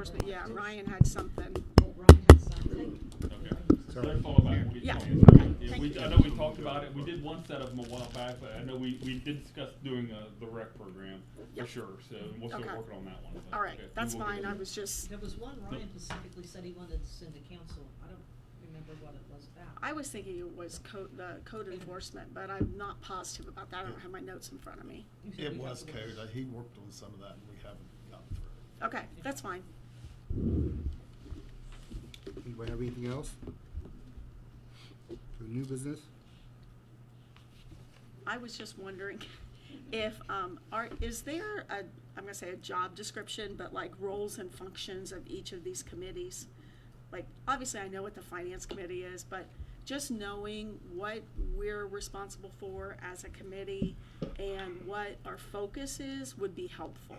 enforcement, yeah, Ryan had something. Ryan has something. Okay. So Sorry. they're follow back. We'll get Yeah. you on it. Yeah, Thank you. I know we talked about it. We did one set of them a while back, but I know we did discuss doing the rec program for Yep. sure. So we'll start Okay. working on that one. But, All right, okay, that's we'll get fine, it. I was just, There was one Ryan specifically said he wanted to send to council. I don't remember what it was about. I was thinking it was the code enforcement, but I'm not positive about that, I don't have my notes in front of me. You said It we was got code. He worked on some of that and we haven't gotten through. Okay, that's fine. Anybody have anything else? For new business? I was just wondering if, is there I'm gonna say a job description, but like roles and functions of each of these committees? Like, obviously I know what the finance committee is, but just knowing what we're responsible for as a committee and what our focus is would be helpful.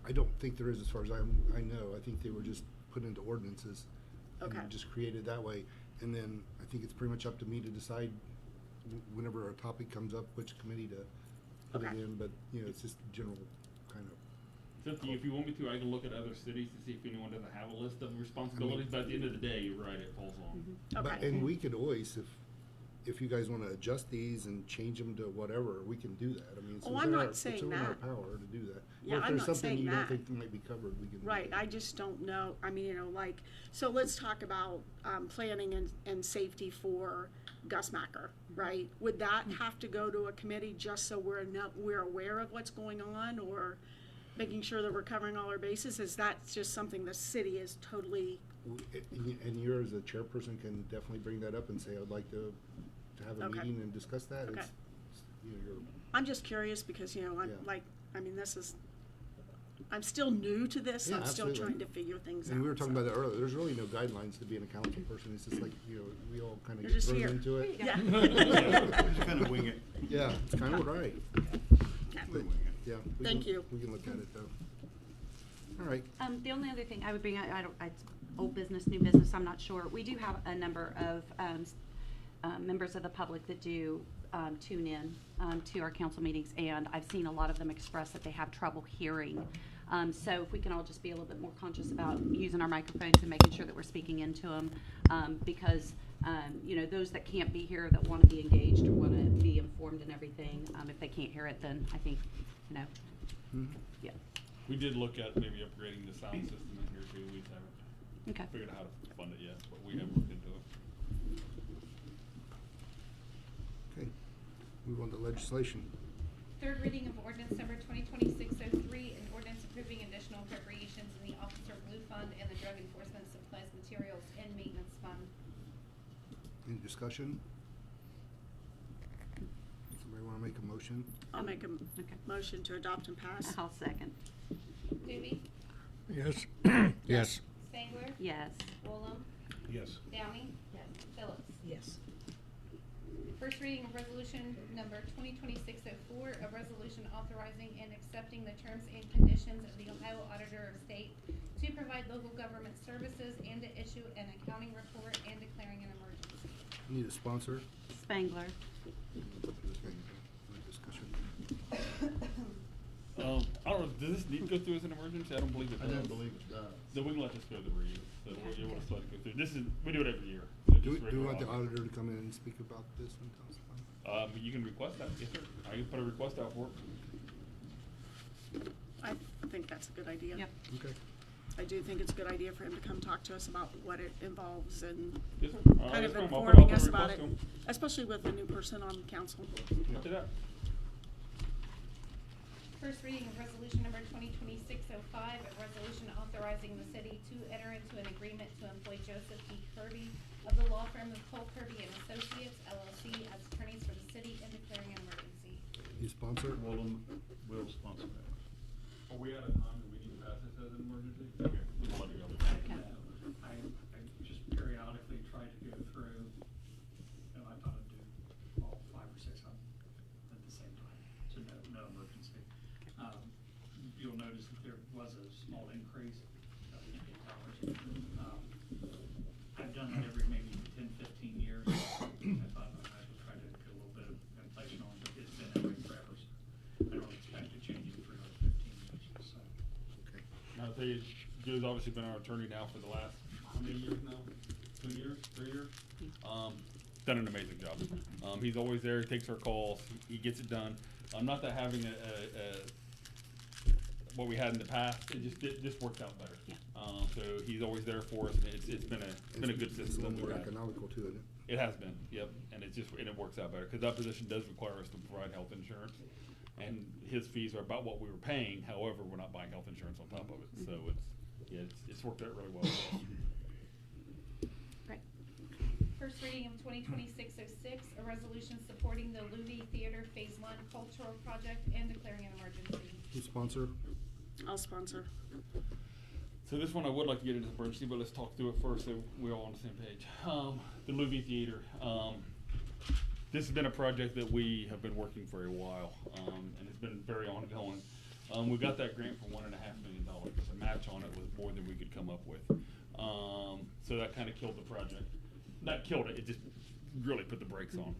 I don't think there is, as far as I know. I think they were just put into ordinances. Okay. And just created that way. And then I think it's pretty much up to me to decide whenever a topic comes up, which committee to put it Okay. in. But, you know, it's just general kind of. It's up to you. If you want me to, I can look at other cities to see if anyone doesn't have a list of responsibilities. But at the end of the day, you're right, it falls on. Okay. But, and we could always, if you guys want to adjust these and change them to whatever, we can do that. I mean, it's Oh, I'm within not our, saying it's within our that. power to do that. Yeah, Or if I'm there's not something saying you that. don't think might be covered, we can. Right, do I that. just don't know, I mean, you know, like, so let's talk about, planning and safety for Gus Macker, right? Would that have to go to a committee just so we're aware of what's going on, or making sure that we're covering all our bases? Is that just something the city is totally, And you as a chairperson can definitely bring that up and say, I'd like to have a Okay. meeting and discuss that. Okay. It's, you know, you're, I'm just curious because, you know, I'm Yeah. like, I mean, I'm still new to this, Yeah, I'm still absolutely. ting to figure things out. and we were talking so. about that earlier, there's really no guidelines to being a council person, it's just like, you know, we all kind of You're get just thrown here. into it. Yeah. Just kind of wing it. Yeah, it's kind of right. Okay. But, yeah. we Thank can- you. We can look at it though. All right, The only other thing I would bring, it's old business, new business, I'm not sure. We do have a number of members of the public that do tune in to our council meetings, and I've seen a lot of them express that they have trouble hearing. So if we can all just be a little bit more conscious about using our microphones and making sure that we're speaking into them, because you know, those that can't be here, that want to be engaged or want to be informed and everything, if they can't hear it, then I think, you know, Mhm. yeah. We did look at maybe upgrading the sound system in here too. We just haven't Okay. figured out how to fund it yet, but we have looked into it. okay, move on to legislation. Third reading of ordinance number 2026-03, an ordinance approving additional appropriations in the Officer Blue Fund and the Drug Enforcement Supplies Materials and Maintenance Fund. Any discussion? Somebody want to make a motion? I'll make a Okay. motion to adopt and pass. I'll second. Doobie? Yes. Yes. Spangler? Yes. Woolham? Yes. Downey? Yes. Phillips? Yes. First reading of resolution number 2026-04, a resolution authorizing and accepting the terms and conditions of the Ohio Auditor of State to provide local government services and to issue an accounting report and declaring an emergency. Need a sponsor? Spangler. Okay, no discussion. I don't know, does this need to go through as an emergency? I don't believe it I does. don't believe it does. So we can let this go to the read, so Yeah. you want us to let it go through. This is, we do it every year. So Do just we regular want the audit. auditor to come in and speak about this and tell us about it? You can request that, yes, sir. I can put a request out for it. I think that's a good idea. Yep. Okay. I do think it's a good idea for him to come talk to us about what it involves and Yes, sir. kind Yes, of ma'am. I'll put informing a us about it, request to 'em. especially with a new person on council. I'll do that. First reading of resolution number 2026-05, a resolution authorizing the city to enter into an agreement to employ Joseph E. Kirby of the law firm of Cole Kirby and Associates LLC as attorneys for the city and declaring an emergency. Need a sponsor? Willem will sponsor that. Are we out of time? Do we need to pass this as an emergency? Okay, we'll let it go. Okay. I just periodically try to go through, and I thought I'd do all 5 or 6 of them at the same time, so no emergency. You'll notice that there was a small increase of $8. I've done that every maybe 10, 15 years. I thought I would try to get a little bit of inflation on, but it's been that way forever, so I don't expect to change it for another 15 years, so. Okay. Now, tell you, obviously been our attorney now for the last, how many years now? 2 years, 3 years? Done an amazing job. He's always there, he takes our calls, he gets it done. Not that having what we had in the past, it just worked out better. Yeah. So he's always there for us, and it's been a good It's a system little that more we've had. economical too, isn't it? It has been, yep, and it works out better, cause that position does require us to provide health insurance. And his fees are about what we were paying, however, we're not buying health insurance on top of it, so it's worked out really well for us. Great. First reading of 2026-06, a resolution supporting the Louis Theater Phase 1 cultural project and declaring an emergency. Who's sponsor? I'll sponsor. So this one I would like to get into the emergency, but let's talk through it first so we're all on the same page. The Louis Theater. This has been a project that we have been working for a while, and it's been very ongoing. We got that grant for $1.5 million. The match on it was more than we could come up with. So that kind of killed the project. Not killed it, it just really put the brakes on.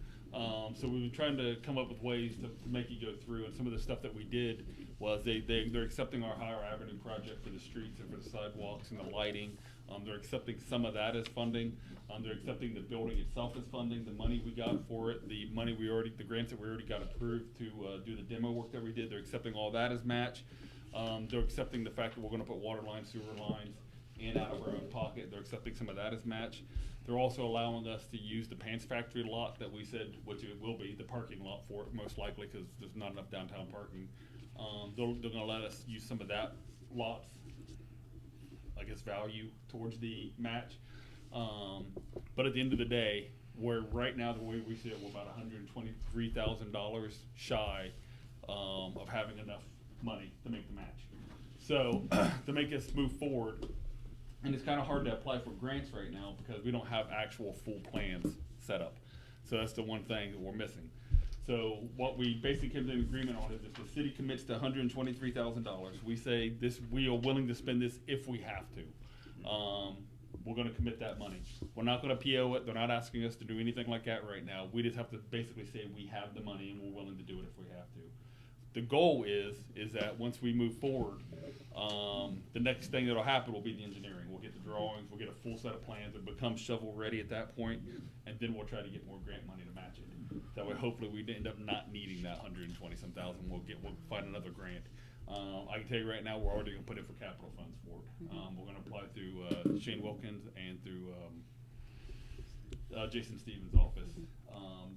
So we were trying to come up with ways to make it go through, and some of the stuff that we did was they're accepting our Higher Avenue project for the streets and for the sidewalks and the lighting. They're accepting some of that as funding. They're accepting the building itself as funding, the money we got for it, the grants that we already got approved to do the demo work that we did. They're accepting all that as match. They're accepting the fact that we're gonna put water lines, sewer lines in out of our own pocket. They're accepting some of that as match. They're also allowing us to use the Pants Factory lot that we said, which it will be, the parking lot for it, most likely, because there's not enough downtown parking. They're gonna let us use some of that lot's, I guess, value towards the match. But at the end of the day, we're right now, the way we see it, we're about $123,000 shy of having enough money to make the match. So to make us move forward, and it's kind of hard to apply for grants right now because we don't have actual full plans set up. So that's the one thing that we're missing. So what we basically came to an agreement on is if the city commits to $123,000, we say this, we are willing to spend this if we have to. We're gonna commit that money. We're not gonna PO it, they're not asking us to do anything like that right now. We just have to basically say we have the money and we're willing to do it if we have to. The goal is that once we move forward, the next thing that'll happen will be the engineering. We'll get the drawings, we'll get a full set of plans, it becomes shovel ready at that point, and then we'll try to get more grant money to match it. That way hopefully we end up not needing that 120-some thousand, we'll find another grant. I can tell you right now, we're already gonna put in for capital funds for it. We're gonna apply through Shane Wilkins and through Jason Stevens' office.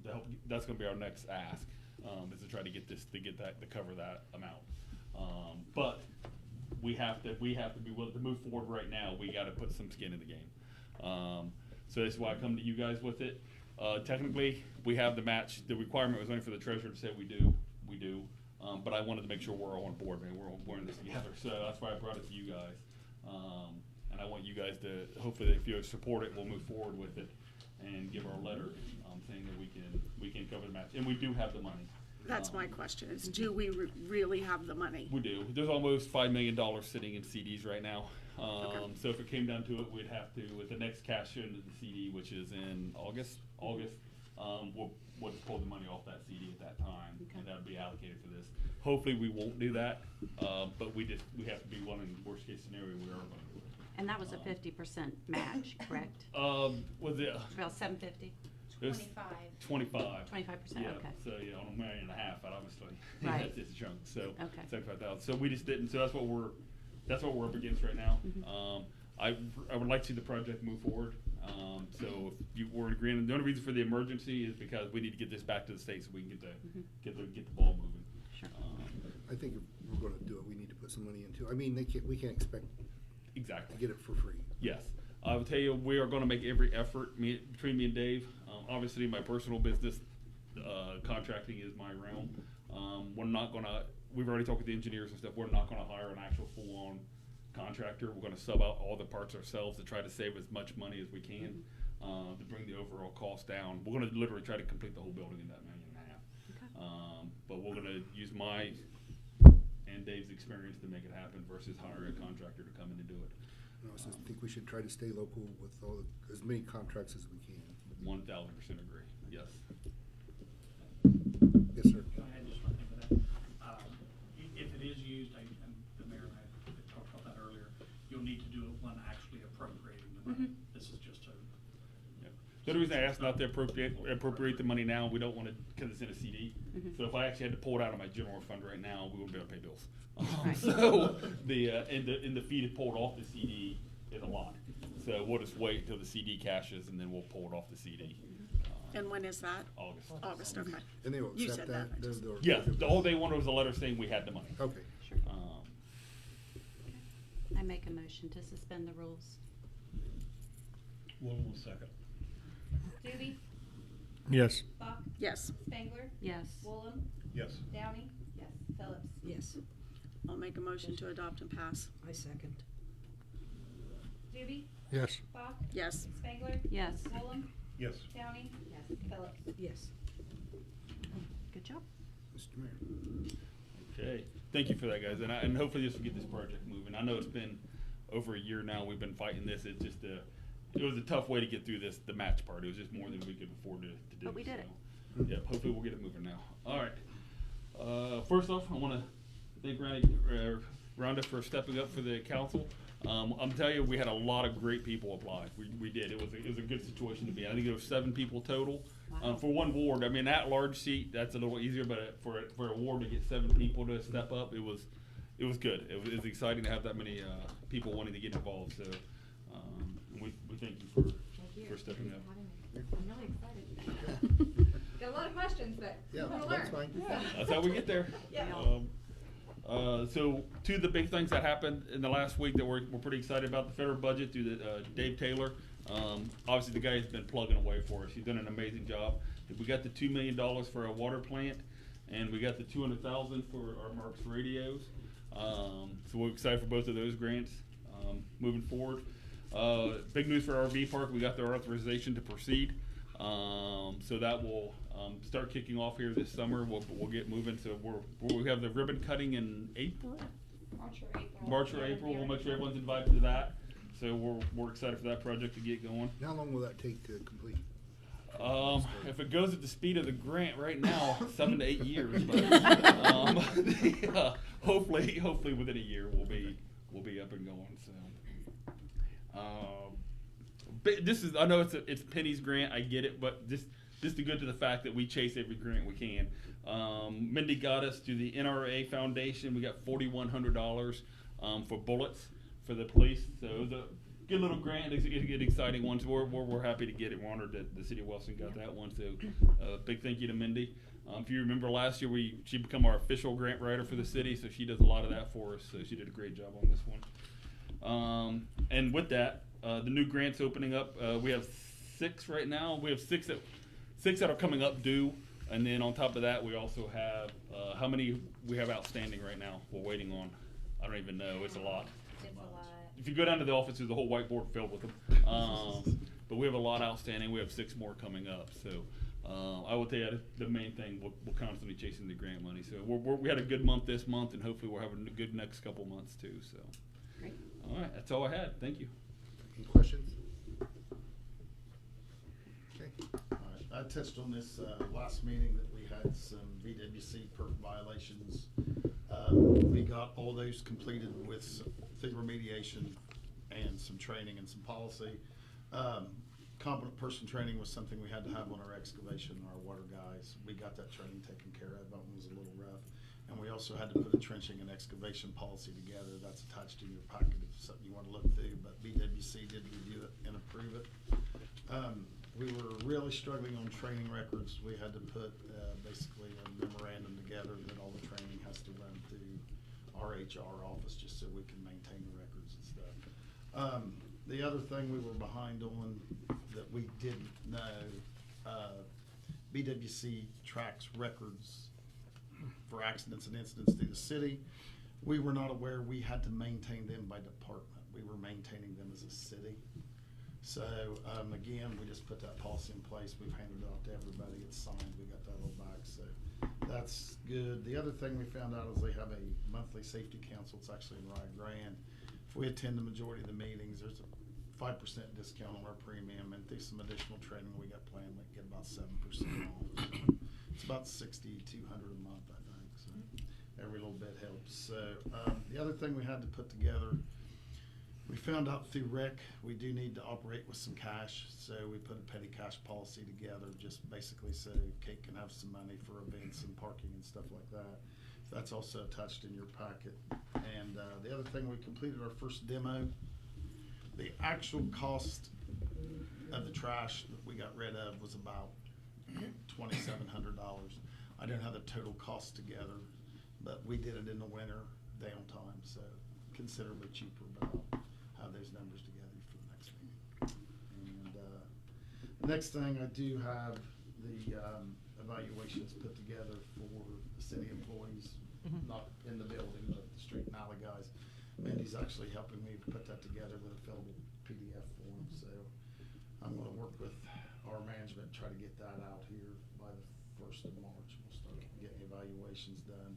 To help, that's gonna be our next ask, is to try to get to cover that amount. But we have to be willing to move forward right now. We gotta put some skin in the game. So that's why I come to you guys with it. Technically, we have the match. The requirement was only for the treasurer to say we do. But I wanted to make sure we're all on board, man. We're in this together. So that's why I brought it to you guys. And I want you guys to, hopefully if you support it, we'll move forward with it and give our letter, saying that we can cover the match. And we do have the money. That's my question, is do we really have the money? We do. There's almost $5 million sitting in CDs right now. So if it came down to it, we'd have to, with the next cash into the CD, which is in August, we'll just pull the money off that CD at that time, and that would be allocated for this. Hopefully we won't do that, but we have to be willing, worst case scenario, we are going to do it. And that was a 50% match, correct? Was it? About 750? It was 25. 25%, Yeah, okay. so yeah, on $1.5 million, obviously. Right. It's a chunk, so Okay. 75,000. So we just didn't, so that's what we're up against right now. I would like to see the project move forward. So if you were in agreement, the only reason for the emergency is because we need to get this back to the state so we can get the ball moving. Sure. I think if we're gonna do it, we need to put some money into it. I mean, we can't expect Exactly. to get it for free. Yes. I will tell you, we are gonna make every effort, between me and Dave. Obviously, my personal business, contracting is my realm. We've already talked with the engineers and stuff, we're not gonna hire an actual full-on contractor. We're gonna sub out all the parts ourselves to try to save as much money as we can, to bring the overall cost down. We're gonna literally try to complete the whole building in that $1.5 million. But we're gonna use my and Dave's experience to make it happen versus hiring a contractor to come in and do it. I also think we should try to stay local with as many contracts as we can. 1000% agree, yes. Yes, sir. Go ahead, just one thing for that. If it is used, and the mayor and I talked about that earlier, you'll need to do one actually appropriating the money. This is just a, Yeah. The reason I asked not to appropriate the money now, we don't want to, because it's in a CD. So if I actually had to pull it out of my general fund right now, we wouldn't be able to pay bills. Right. So and the fee to pull it off the CD is a lot. So we'll just wait until the CD cashes and then we'll pull it off the CD. And when is that? August. August, okay. And they will You accept said that, that? I just- Yeah, all they wanted was a letter saying we had the money. Okay. Um, I make a motion to suspend the rules. One second. Doobie, Yes. Bach, Yes, Spangler, Yes. Woolham, Yes. Downey. Yes. Phillips. Yes, I'll make a motion to adopt and pass. I second. Doobie, Yes. Bach, Yes, Spangler, Yes. Woolham, Yes. Downey. Yes. Phillips. Yes. Good job. Mr. Mayor. Okay, thank you for that, guys, and hopefully this will get this project moving. I know it's been over a year now, we've been fighting this, it was a tough way to get through this, the match part, it was just more than we could afford to do. But we did it. So, yeah, hopefully we'll get it moving now. All right, first off, I wanna thank Rhonda for stepping up for the council. I'm telling you, we had a lot of great people apply, we did, it was a good situation to be in. I think there was 7 people total. Wow. For one ward, I mean, that large seat, that's a little easier, but for a ward to get 7 people to step up, it was good. It was exciting to have that many people wanting to get involved. So we thank you for stepping up. I'm really excited. Got a lot of questions, but Yeah, I want to that's learn. fine. That's how we get there. Yeah. So two of the big things that happened in the last week that we're pretty excited about, the federal budget through the Dave Taylor. Obviously the guy's been plugging away for us. He's done an amazing job. We got the $2 million for a water plant, and we got the $200,000 for our Marks radios. So we're excited for both of those grants moving forward. Big news for our RV park. We got the authorization to proceed. So that will start kicking off here this summer. We'll get moving. So we have the ribbon cutting in April. March or April. We'll make sure everyone's invited to that. So we're excited for that project to get going. How long will that take to complete? If it goes at the speed of the grant right now, 7 to 8 years. But, hopefully within a year we'll be up and going. So, but this is, I know it's Penny's grant, I get it, but just to go to the fact that we chase every grant we can. Mindy got us to the NRA Foundation. We got $4,100 for bullets for the police. So it was a good little grant, it's a good exciting one. So we're happy to get it. We're honored that the city of Wellston got that one. So big thank you to Mindy. If you remember last year, she became our official grant writer for the city, so she does a lot of that for us. So she did a great job on this one. And with that, the new grants opening up. We have 6 right now. We have 6 that are coming up due, and then on top of that, we also have how many we have outstanding right now. We're waiting on. I don't even know. It's a lot. It's a lot. If you go down to the office, there's a whole whiteboard filled with them. But we have a lot outstanding. We have 6 more coming up. So I will tell you the main thing. We're constantly chasing the grant money. So we had a good month this month, and hopefully we're having a good next couple months too. So. Great. All right, that's all I had. Thank you. Any questions? Okay. All right. I touched on this last meeting that we had some VWC perk violations. We got all those completed with through remediation and some training and some policy. Competent person training was something we had to have on our excavation, our water guys. We got that training taken care of. That one was a little rough. And we also had to put a trenching and excavation policy together. That's attached in your packet if it's something you want to look through, but BWC did review it and approve it. We were really struggling on training records. We had to put basically a memorandum together that all the training has to run through our HR office just so we can maintain the records and stuff. The other thing we were behind on that we didn't know, BWC tracks records for accidents and incidents through the city. We were not aware we had to maintain them by department. We were maintaining them as a city. So again, we just put that policy in place. We've handed it off to everybody. It's signed. We got that all back. So that's good. The other thing we found out is they have a monthly safety council. It's actually in Rye Grand. If we attend the majority of the meetings, there's a 5% discount on our premium, and through some additional training we got planned, we get about 7% off. So it's about $6,200 a month, I think. So every little bit helps. So the other thing we had to put together, We found out through rec, we do need to operate with some cash, so we put a petty cash policy together, just basically so Kate can have some money for events and parking and stuff like that. So that's also attached in your packet. And the other thing, we completed our first demo. The actual cost of the trash that we got rid of was about $2,700. I don't have the total cost together, but we did it in the winter, downtime, so considerably cheaper, but I'll have those numbers together for the next meeting. And the next thing, I do have the evaluations put together for the city employees, not in the building, but the street and alley guys. Mindy's actually helping me put that together with a fillable PDF form, so I'm gonna work with our management, try to get that out here by the 1st of March. We'll start getting evaluations done.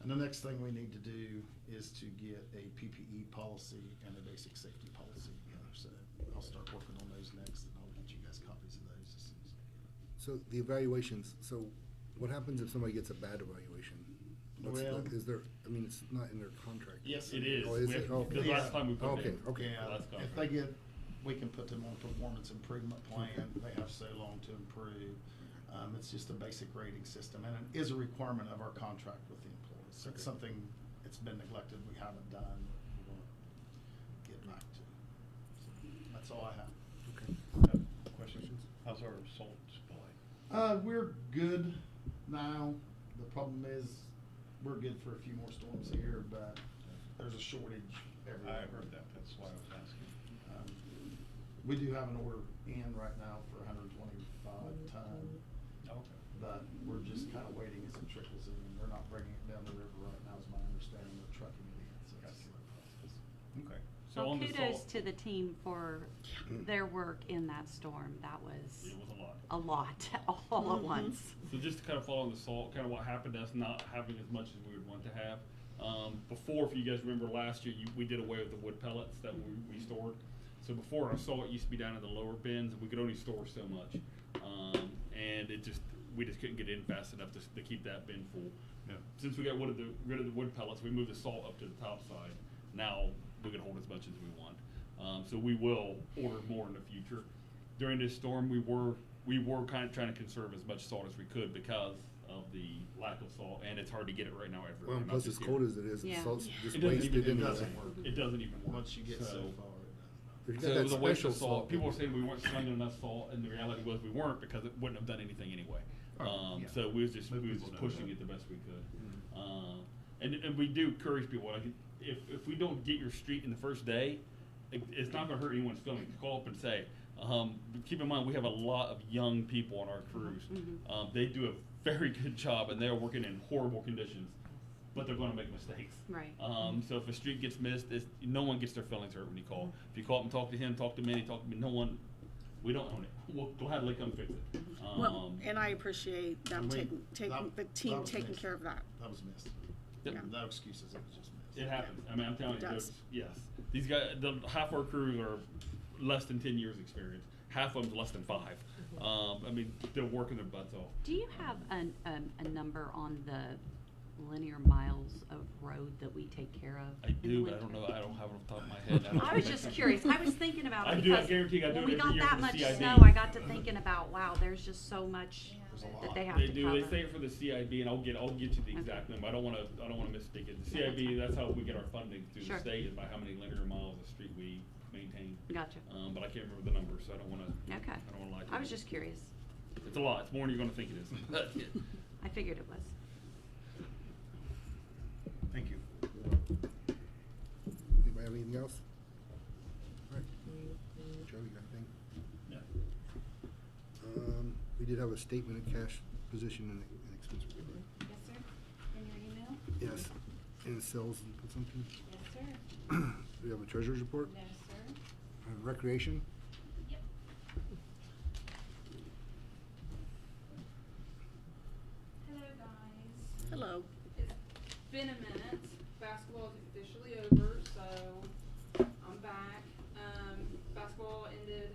And the next thing we need to do is to get a PPE policy and a basic safety policy together. So I'll start working on those next, and I'll get you guys copies of those as soon as. So the evaluations, so what happens if somebody gets a bad evaluation? Well- Is there, I mean, it's not in their contract. Yes, It is. Oh, is We it? have- Okay. The last time we put it Okay, in. okay. Yeah, Last if contract. they get, we can put them on a performance improvement plan. They have so long to improve. It's just a basic rating system, and it is a requirement of our contract with the employees. So it's something, it's been neglected, we haven't done, we're gonna get back to. So that's all I have. Okay. Questions? How's our salt supply? We're good now. The problem is, we're good for a few more storms here, but there's a shortage everywhere. I heard that, that's why I was asking. We do have an order in right now for 125 ton, Okay. but we're just kind of waiting as it trickles in. They're not bringing it down the river right now, is my understanding. They're trucking it in, so it's a slow process. Okay. So Well, on the kudos salt- to the team for their work in that storm. That was It was a lot. a lot, all at once. So just to kind of follow on the salt, kind of what happened to us not having as much as we would want to have. Before, if you guys remember last year, we did away with the wood pellets that we stored. So before, our salt used to be down in the lower bins, and we could only store so much. And we just couldn't get in fast enough to keep that bin full. Yeah. Since we got rid of the wood pellets, we moved the salt up to the top side. Now we can hold as much as we want. So we will order more in the future. During this storm, we were kind of trying to conserve as much salt as we could because of the lack of salt, and it's hard to get it right now everywhere. Well, and not plus just as here. cold as it is, the Yeah. salt's just It doesn't wasted even, anyway. it doesn't work. It doesn't even work. Once you get so far, it does. If you So got it that was a waste special of salt. salt. People were saying we weren't slinging enough salt, and the reality was we weren't because it wouldn't have done anything anyway. Oh, yeah. So we was just Most people know pushing that. it the best we could. And we do encourage people, like, if we don't get your street in the first day, it's not gonna hurt anyone's feelings to call up and say, keep in mind, we have a lot of young people on our crews. They do a very good job, and they're working in horrible conditions, but they're gonna make mistakes. Right. So if a street gets missed, no one gets their feelings hurt when you call. If you call up and talk to him, talk to Minnie, talk to me, we don't own it. We'll gladly come fix it. Well, and I appreciate them And we- taking the that team was taking missed. care of that. That was missed. Yep. Yeah. No excuses, it was just missed. It happens. I mean, I'm telling It you, does. yes. These guys, half our crews are less than 10 years experience. Half of them's less than 5. I mean, they're working their butts off. Do you have a number on the linear miles of road that we take care of? I in do, but I winter? don't know. I don't have it off the top of my head. I was just curious. I was thinking about it I do, I because guarantee I do when it we every got year that for the much CID. snow, I got to thinking about, wow, there's just so much There's a that lot. they have They to do. cover. They say it for the CIB, and I'll get you the exact number. I don't want to misspeak it. The CIB, that's how we get our funding through Sure. the state, is by how many linear miles of street we maintain. Gotcha. But I can't remember the number, so I don't want to. Okay. I don't want to lie to you. I was just curious. It's a lot. It's more than you're going to think it is. I figured it was. Thank you. Anybody have anything else? All right. Joe, you got anything? Yeah. We did have a statement of cash position and expense report. Yes, sir. In your email? Yes, in sales and consumption. Yes, sir. We have a treasurer's report, No, sir. recreation. Yep. Hello, guys. Hello. It's been a minute. Basketball is officially over, so I'm back. Basketball ended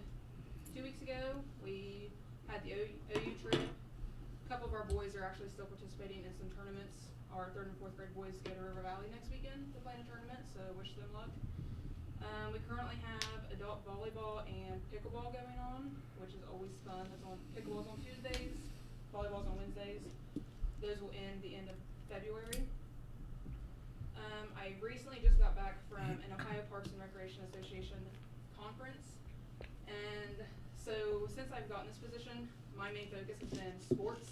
2 weeks ago. We had the OU trip. A couple of our boys are actually still participating in some tournaments. Our 3rd and 4th grade boys go to River Valley next weekend to play in a tournament, so wish them luck. We currently have adult volleyball and pickleball going on, which is always fun. Pickleball's on Tuesdays, volleyball's on Wednesdays. Those will end the end of February. I recently just got back from an Ohio Parks and Recreation Association conference, and so since I've gotten this position, my main focus has been sports.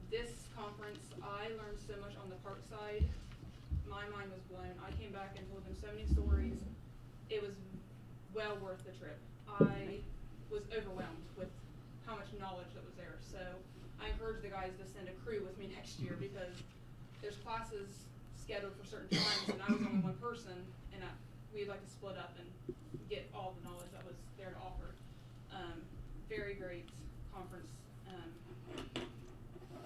This conference, I learned so much on the park side. My mind was blown. I came back and told them so many stories. It was well worth the trip. I was overwhelmed with how much knowledge that was there. So I encourage the guys to send a crew with me next year, because there's classes scheduled for certain times, and I was only one person, and we'd like to split up and get all the knowledge that was there to offer. Very great conference.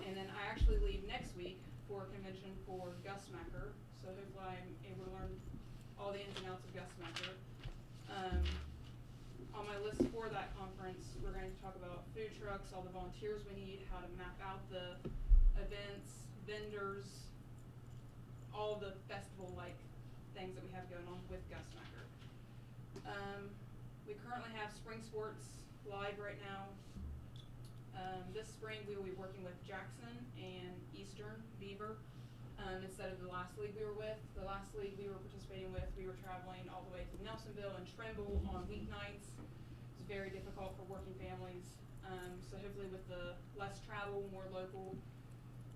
And then I actually leave next week for a convention for Gusmacher, so hopefully I'm able to learn all the ins and outs of Gusmacher. On my list for that conference, we're going to talk about food trucks, all the volunteers we need, how to map out the events, vendors, all the festival-like things that we have going on with Gusmacher. We currently have spring sports live right now. This spring we will be working with Jackson and Eastern Beaver instead of the last league we were with. The last league we were participating with, we were traveling all the way to Nelsonville and Trimble on weeknights. It's very difficult for working families. So hopefully with the less travel, more local,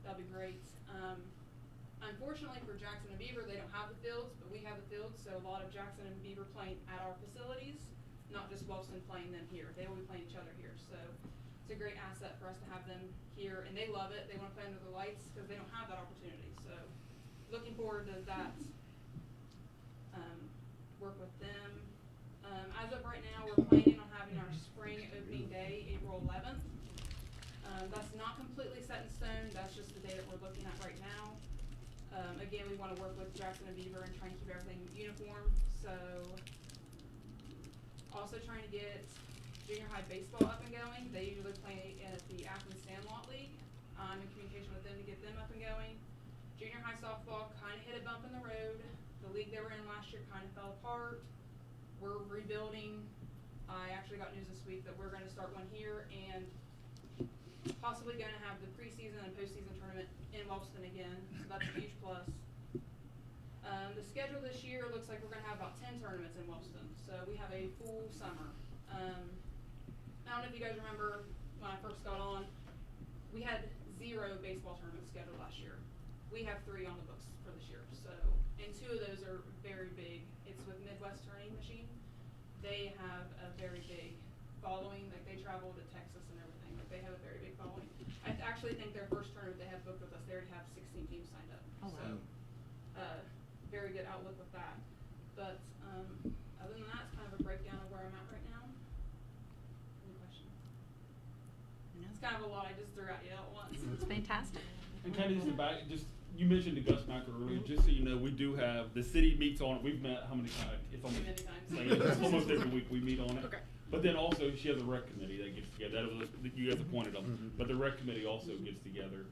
that'll be great. Unfortunately for Jackson and Beaver, they don't have the fields, but we have the fields, so a lot of Jackson and Beaver playing at our facilities, not just Wellston playing them here. They will be playing each other here, so it's a great asset for us to have them here, and they love it. They want to play under the lights because they don't have that opportunity, so looking forward to that. Work with them. As of right now, we're planning on having our spring opening day, April 11th. That's not completely set in stone. That's just the day that we're looking at right now. Again, we want to work with Jackson and Beaver and try and keep everything uniform. So, also trying to get junior high baseball up and going. They usually play at the Athens Sandlot League. I'm in communication with them to get them up and going. Junior high softball kind of hit a bump in the road. The league they were in last year kind of fell apart. We're rebuilding. I actually got news this week that we're going to start one here, and possibly going to have the preseason and postseason tournament in Wellston again, so that's a huge plus. The schedule this year looks like we're going to have about 10 tournaments in Wellston, so we have a full summer. I don't know if you guys remember when I first got on, we had 0 baseball tournaments scheduled last year. We have 3 on the books for this year, so, and 2 of those are very big. It's with Midwest Turning Machine. They have a very big following, like they travel to Texas and everything, like they have a very big following. I actually think their first tournament they have booked with us, they already have 16 teams signed up. Oh, wow. So, very good outlook with that. But, other than that, it's kind of a breakdown of where I'm at right now. Any questions? It's kind of a lot I just threw at you all at once. It's fantastic. And kind of just about, you mentioned the Gusmacher earlier, just so you know, we do have, the city meets on it, we've met how many times? It's almost, Too many times. like, it's almost every week we meet on it. Okay. But then also, she has a rec committee that gets together, that was, you guys appointed them, but the rec committee also gets together.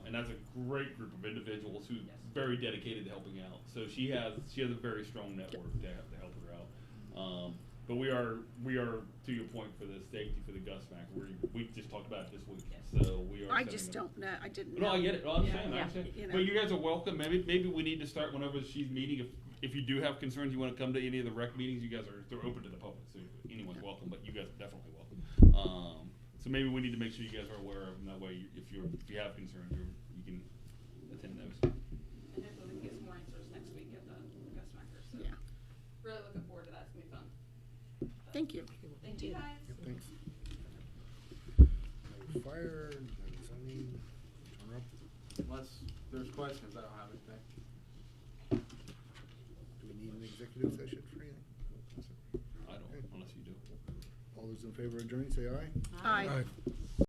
And that's a great group of individuals who Yes. very dedicated to helping out. So she has a very strong network to help her out. But we are, to your point for the safety for the Gusmacher, we just talked about it this week, Yes. so we are. I setting just up- don't know, I didn't know. No, I get it, I understand, I Yeah. understand. You know. But you guys are welcome, maybe we need to start whenever she's meeting, if you do have concerns, you wanna come to any of the rec meetings, you guys they're open to the public, so anyone's welcome, but you guys are definitely welcome. So maybe we need to make sure you guys are aware of them, that way, if you have concerns, you can attend those. And hopefully we can get some more answers next week at the Gusmacher, so. Yeah. Really looking forward to that, it's gonna be fun. But Thank you. Thank you guys. Yep, thanks. No fire, no zoning, turn up. Unless there's questions, I don't have anything. Do we need an executive session for anything? I don't, unless you do. All those in favor of adjourning, say aye. Aye. Aye.